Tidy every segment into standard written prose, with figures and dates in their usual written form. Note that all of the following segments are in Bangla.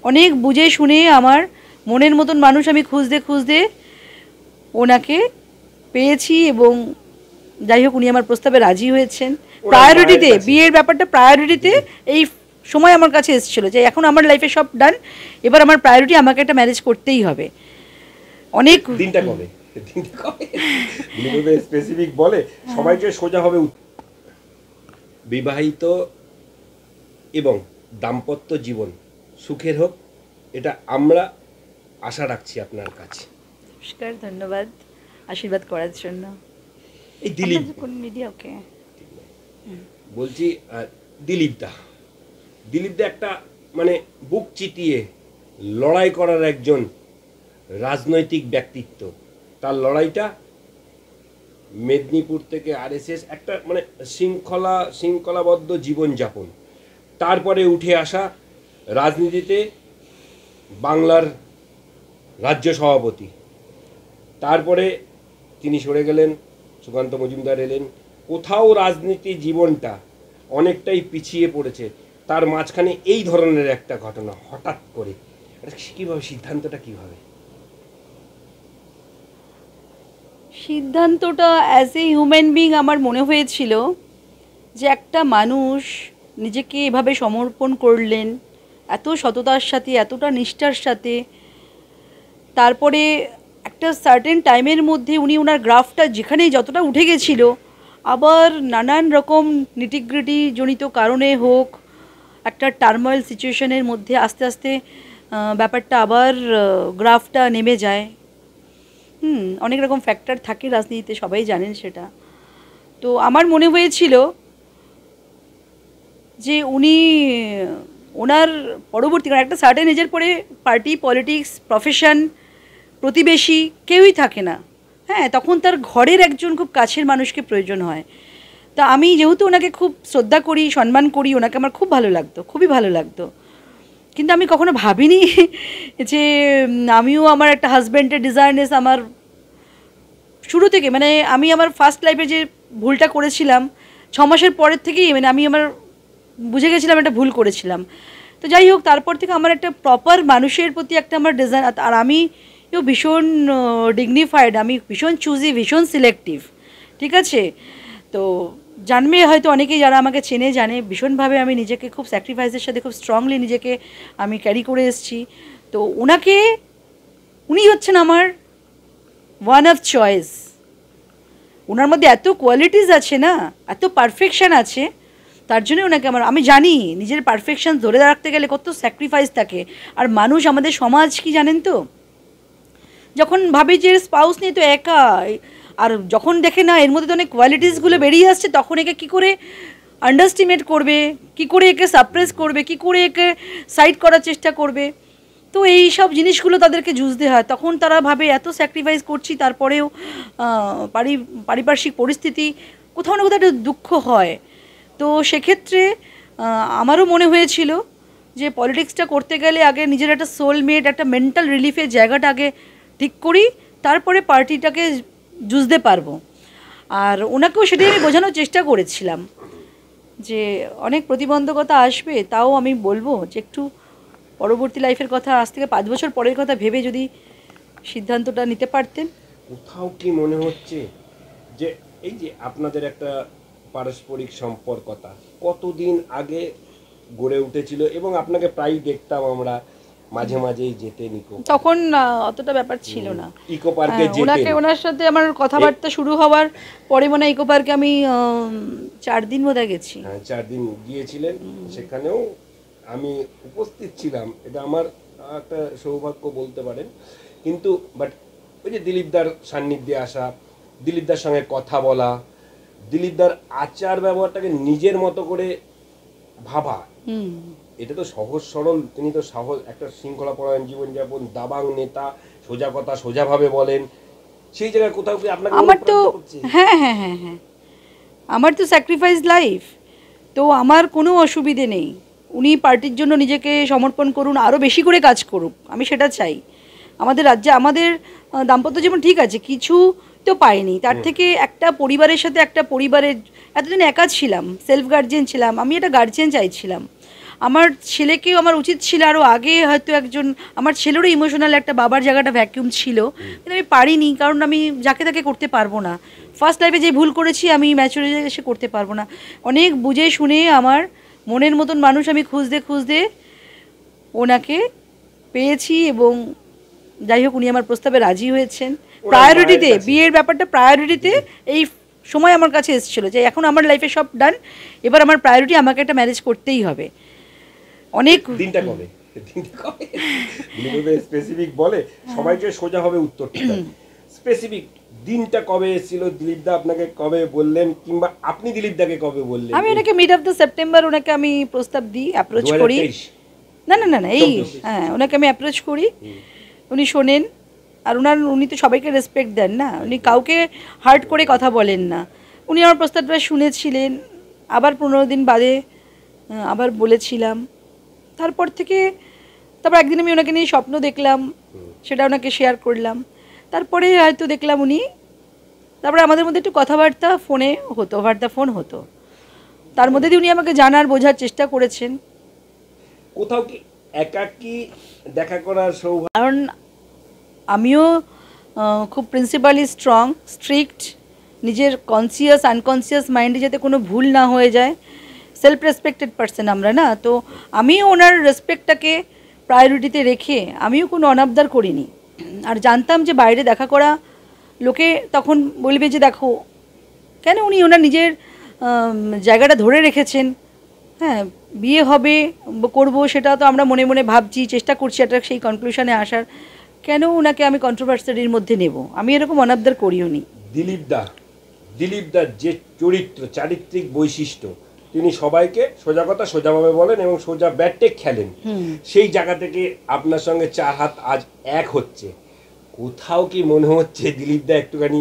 অনেক বুঝে শুনে আমার মনের মতন মানুষ আমি খুঁজতে খুঁজতে ওনাকে পেয়েছি, এবং যাই হোক উনি আমার প্রস্তাবে রাজি হয়েছেন। প্রায়োরিটিতে, বিয়ের ব্যাপারটা প্রায়োরিটিতে এই সময় আমার কাছে এসেছিলো যে এখন আমার লাইফে সব ডান, এবার আমার প্রায়োরিটি আমাকে একটা ম্যারেজ করতেই হবে। অনেক দিনটা কবে স্পেসিফিক বলে সবাইকে সোজা হবে। বিবাহিত এবং দাম্পত্য জীবন সুখের হোক, এটা আমরা আশা রাখছি আপনার কাছে। নমস্কার, ধন্যবাদ আশীর্বাদ করার জন্য। এই দিলীপ কোন মিডিয়া? ওকে, বলছি দিলীপদা একটা মানে বুক চিতিয়ে লড়াই করার একজন রাজনৈতিক ব্যক্তিত্ব। তার লড়াইটা মেদিনীপুর থেকে আরএসএস, একটা মানে শৃঙ্খলাবদ্ধ জীবনযাপন, তারপরে উঠে আসা রাজনীতিতে বাংলার রাজ্য সভাপতি, তারপরে তিনি সরে গেলেন, সুকান্ত মজুমদার এলেন। কোথাও রাজনীতি জীবনটা অনেকটাই পিছিয়ে পড়েছে, তার মাঝখানে এই ধরনের একটা ঘটনা হঠাৎ করে, কীভাবে সিদ্ধান্তটা কীভাবে? সিদ্ধান্তটা অ্যাজ এ হিউম্যান বিং আমার মনে হয়েছিল যে একটা মানুষ নিজেকে এভাবে সমর্পণ করলেন এত সততার সাথে, এতটা নিষ্ঠার সাথে, তারপরে একটা সার্টেন টাইমের মধ্যে উনি ওনার গ্রাফটা যেখানেই যতটা উঠে গেছিল, আবার নানান রকম নিটিগ্রিটি জনিত কারণে হোক, একটা টার্ময়েল সিচুয়েশনের মধ্যে আস্তে আস্তে ব্যাপারটা আবার গ্রাফটা নেমে যায়। অনেক রকম ফ্যাক্টর থাকে রাজনীতিতে, সবাই জানেন সেটা। তো আমার মনে হয়েছিল যে উনি ওনার পরবর্তীকালে একটা সার্টেন এজের পরে পার্টি, পলিটিক্স, প্রফেশন, প্রতিবেশী কেউই থাকে না। হ্যাঁ, তখন তার ঘরের একজন খুব কাছের মানুষকে প্রয়োজন হয়। তা আমি যেহেতু ওনাকে খুব শ্রদ্ধা করি, সম্মান করি, ওনাকে আমার খুব ভালো লাগতো, খুবই ভালো লাগতো। কিন্তু আমি কখনো ভাবিনি যে আমিও আমার একটা হাজব্যান্ডের ডিজায়ারনেস আমার শুরু থেকে, মানে আমি আমার ফার্স্ট লাইফে যে ভুলটা করেছিলাম 6 মাসের পরের থেকেই, মানে আমি আমার বুঝে গেছিলাম একটা ভুল করেছিলাম। তো যাই হোক, তারপর থেকে আমার একটা প্রপার মানুষের প্রতি একটা আমার ডিজাইন, আর আমি ভীষণ ডিগনিফাইড, আমি ভীষণ চুজি, ভীষণ সিলেক্টিভ, ঠিক আছে? তো জানবে হয়তো অনেকেই, যারা আমাকে চেনে জানে ভীষণভাবে আমি নিজেকে খুব স্যাক্রিফাইসের সাথে খুব স্ট্রংলি নিজেকে আমি ক্যারি করে এসেছি। তো উনি হচ্ছেন আমার ওয়ান অফ চয়েস। ওনার মধ্যে এত কোয়ালিটিস আছে না, এত পারফেকশান আছে, তার জন্য ওনাকে আমি জানি নিজের পারফেকশান ধরে রাখতে গেলে কত স্যাক্রিফাইস থাকে। আর মানুষ, আমাদের সমাজ কি জানেন তো, যখন ভাবি যে স্পাউস নিয়ে তো একা, আর যখন দেখে না এর মধ্যে তো অনেক কোয়ালিটিসগুলো বেরিয়ে আসছে, তখন একে কী করে আন্ডারস্টিমেট করবে, কী করে একে সাপ্রেস করবে, কী করে একে সাইড করার চেষ্টা করবে। তো এই সব জিনিসগুলো তাদেরকে জুঝতে হয়। তখন তারা ভাবে এত স্যাক্রিফাইস করছি, তারপরেও পারিপার্শ্বিক পরিস্থিতি কোথাও না কোথাও একটা দুঃখ হয়। তো সেক্ষেত্রে আমারও মনে হয়েছিল যে পলিটিক্সটা করতে গেলে আগে নিজের একটা সোলমেট, একটা মেন্টাল রিলিফের জায়গাটা আগে ঠিক করি, তারপরে পার্টিটাকে জুঝতে পারবো। আর ওনাকেও সেটাই আমি বোঝানোর চেষ্টা করেছিলাম যে অনেক প্রতিবন্ধকতা আসবে, তাও আমি বলবো যে একটু পরবর্তী লাইফের কথা, আজ থেকে 5 বছর পরের কথা ভেবে যদি সিদ্ধান্তটা নিতে পারতেন। কোথাও কি মনে হচ্ছে যে এই যে আপনাদের একটা পারস্পরিক সম্পর্কতা কতদিন আগে গড়ে উঠেছিল, এবং আপনাকে প্রায় দেখতাম আমরা, মাঝে মাঝেই যেতেন ইকো, তখন অতটা ব্যাপার ছিল না। ইকো পার্কে যেতেন, ওনার সাথে আমার কথাবার্তা শুরু হওয়ার পরে মনে হয় ইকো পার্কে আমি 4 দিন বোধহয় গেছি। হ্যাঁ, 4 দিন গিয়েছিলেন, সেখানেও আমি উপস্থিত ছিলাম, এটা আমার একটা সৌভাগ্য বলতে পারেন। কিন্তু বাট ওই যে দিলীপদার সান্নিধ্যে আসা, দিলীপদার সঙ্গে কথা বলা, দিলীপদার আচার ব্যবহারটাকে নিজের মতো করে ভাবা, এটা তো সহজ সরল, তিনি তো সহজ একটা শৃঙ্খলাপরায়ণ জীবনযাপন, দাবাং নেতা, সোজা কথা সোজাভাবে বলেন, সেই জায়গায় কোথাও কি আপনাকে আমার তো হ্যাঁ হ্যাঁ হ্যাঁ হ্যাঁ আমার তো স্যাক্রিফাইস লাইফ, তো আমার কোনো অসুবিধে নেই। উনি পার্টির জন্য নিজেকে সমর্পণ করুন, আরও বেশি করে কাজ করুক, আমি সেটা চাই। আমাদের রাজ্যে আমাদের দাম্পত্য জীবন ঠিক আছে, কিছু তো পাইনি, তার থেকে একটা পরিবারের সাথে, একটা পরিবারের, এতদিন একা ছিলাম, সেলফ গার্জিয়ান ছিলাম, আমি একটা গার্জিয়ান চাইছিলাম। আমার ছেলেকেও আমার উচিত ছিল আরও আগে হয়তো একজন, আমার ছেলেরও ইমোশনাল একটা বাবার জায়গাটা ভ্যাকিউম ছিল, কিন্তু আমি পারিনি, কারণ আমি যাকে তাকে করতে পারবো না। ফার্স্ট লাইফে যে ভুল করেছি আমি ম্যাচুরিটি এসে করতে পারবো না। অনেক বুঝে শুনে আমার মনের মতন মানুষ আমি খুঁজতে খুঁজতে ওনাকে পেয়েছি, এবং যাই হোক উনি আমার প্রস্তাবে রাজি হয়েছেন। প্রায়োরিটিতে, বিয়ের ব্যাপারটা প্রায়োরিটিতে এই সময় আমার কাছে এসেছিলো যে এখন আমার লাইফে সব ডান, এবার আমার প্রায়োরিটি আমাকে একটা ম্যারেজ করতেই হবে। অনেক দিনটা কবে স্পেসিফিক বলে সবাইকে সোজা হবে উত্তরটা, স্পেসিফিক দিনটা কবে এসেছিল, দিলীপদা আপনাকে কবে বললেন, কিংবা আপনি দিলীপদাকে কবে বললেন? আমি ওনাকে মিড অফ দ্য সেপ্টেম্বর ওনাকে আমি প্রস্তাব দিই, অ্যাপ্রোচ করি। না না না না এই হ্যাঁ, ওনাকে আমি অ্যাপ্রোচ করি, উনি শোনেন। আর উনি তো সবাইকে রেসপেক্ট দেন না, উনি কাউকে হার্ট করে কথা বলেন না। উনি আমার প্রস্তাবটা শুনেছিলেন, আবার 15 দিন বাদে আবার বলেছিলাম। তারপর একদিন আমি ওনাকে নিয়ে স্বপ্ন দেখলাম, সেটা ওনাকে শেয়ার করলাম। তারপরে হয়তো দেখলাম উনি, তারপরে আমাদের মধ্যে একটু কথাবার্তা ফোনে হতো, ফোন হতো। তার মধ্যে দিয়ে উনি আমাকে জানার বোঝার চেষ্টা করেছেন। কোথাও কি একাকী দেখা করার সৌভাগ্য? কারণ আমিও খুব প্রিন্সিপালি স্ট্রং, স্ট্রিক্ট, নিজের কনসিয়াস আনকনসিয়াস মাইন্ডে যাতে কোনো ভুল না হয়ে যায়, সেলফ রেসপেক্টেড পার্সন আমরা না, তো আমিও ওনার রেসপেক্টটাকে প্রায়োরিটিতে রেখে আমিও কোনো অনাবদার করিনি। আর জানতাম যে বাইরে দেখা করা লোকে তখন বলবে যে দেখো কেন উনি ওনার নিজের জায়গাটা ধরে রেখেছেন, হ্যাঁ বিয়ে হবে করব, সেটা তো আমরা মনে মনে ভাবছি, চেষ্টা করছি একটা সেই কনক্লুশনে আসার, কেন ওনাকে আমি কন্ট্রোভার্সির মধ্যে নেব? আমি এরকম অনাবদার করিও নি। দিলীপদার যে চারিত্রিক বৈশিষ্ট্য, তিনি সবাইকে সোজা কথা সোজাভাবে বলেন এবং সোজা ব্যাটটেক খেলেন, সেই জায়গা থেকে আপনার সঙ্গে 4 হাত আজ এক হচ্ছে। কোথাও কি মনে হচ্ছে দিলীপদা একটুখানি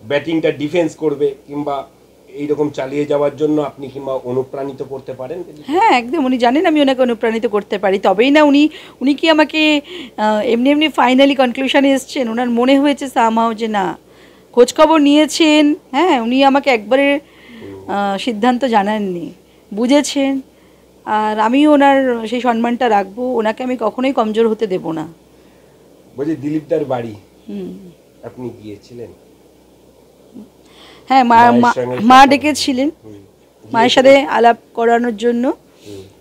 ব্যাটিংটা ডিফেন্স করবে, কিংবা এইরকম চালিয়ে যাওয়ার জন্য আপনি কিংবা অনুপ্রাণিত করতে পারেন? হ্যাঁ একদম, উনি জানেন আমি ওনাকে অনুপ্রাণিত করতে পারি, তবেই না উনি কি আমাকে এমনি এমনি ফাইনালি কনক্লুশনে এসছেন। ওনার মনে হয়েছে সামহাও যে না, খোঁজখবর নিয়েছেন, হ্যাঁ উনি আমাকে একবারে সিদ্ধান্ত জানাননি, বুঝেছেন। আর আমিও ওনার সেই সম্মানটা রাখবো, ওনাকে আমি কখনোই কমজোর হতে দেব না। বলছি দিলীপদার বাড়ি আপনি গিয়েছিলেন? হ্যাঁ, মা ডেকেছিলেন, মায়ের সাথে আলাপ করানোর জন্য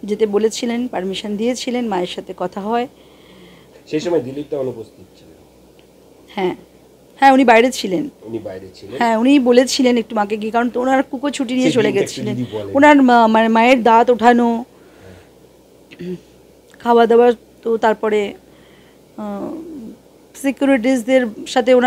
যেতে বলেছিলেন, পারমিশন দিয়েছিলেন, মায়ের সাথে কথা হয়। সেই সময় দিলীপদা অনুপস্থিত ছিলেন? হ্যাঁ হ্যাঁ, উনি বাইরে ছিলেন। হ্যাঁ উনি বলেছিলেন একটু মাকে গিয়ে, কারণ ওনার কুকুর ছুটি নিয়ে চলে গেছিলেন, ওনার মানে মায়ের দাঁত ওঠানো, খাওয়া দাওয়া, তো তারপরে সিকিউরিটিসদের সাথে ওনার